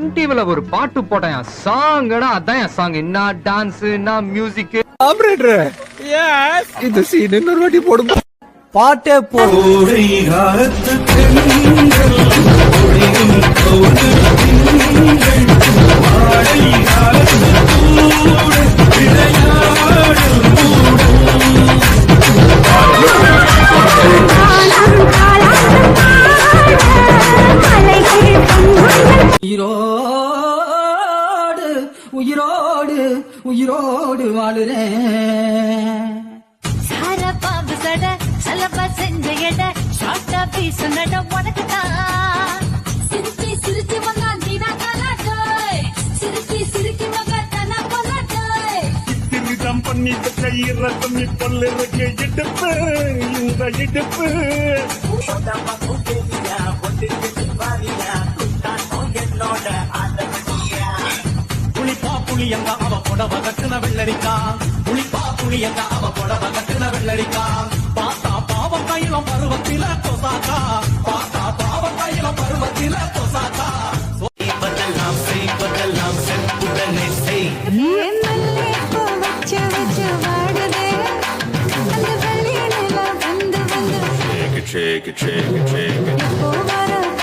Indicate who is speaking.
Speaker 1: MTVல ஒரு பாட்டு போட்டேன் சாங்கடா, அதான் என் சாங். என்ன டான்ஸ், என்ன மியூசிக்.
Speaker 2: ஆபரேட்டர் எஸ் இந்த சீன் இன்னொரு வாட்டி போடுங்க. பாட்டே போடு.
Speaker 3: உயிரோடு உயிரோடு வாழுறேன்.
Speaker 4: சார பாம்பு சட சலபா செஞ்ச எட ஷார்ட்டா பீஸ் நட உனக்கு தான். சிரிச்சி சிரிச்சி வந்தா நீனா கலாட்டோய், சிரிச்சி சிரிச்சி வந்தா தானா கொலாட்டோய்.
Speaker 5: திருதம் பண்ணி கையிற பண்ணி பல்லிறக்க இடுப்பு இந்த இடுப்பு.
Speaker 6: புளியங்க அவ புடவ கட்டுன வெள்ளரிக்கா, புளிப்பா புளியங்க அவ புடவ கட்டுன வெள்ளரிக்கா. பாத்தா பாவம் கையிலம் பருவத்தில கொசாக்கா, பாத்தா பாவம் கையிலம் பருவத்தில கொசாக்கா. செய்வதெல்லாம் செய்வதெல்லாம் செப்புடனே செய்.
Speaker 4: Shake it, shake it, shake it, shake it.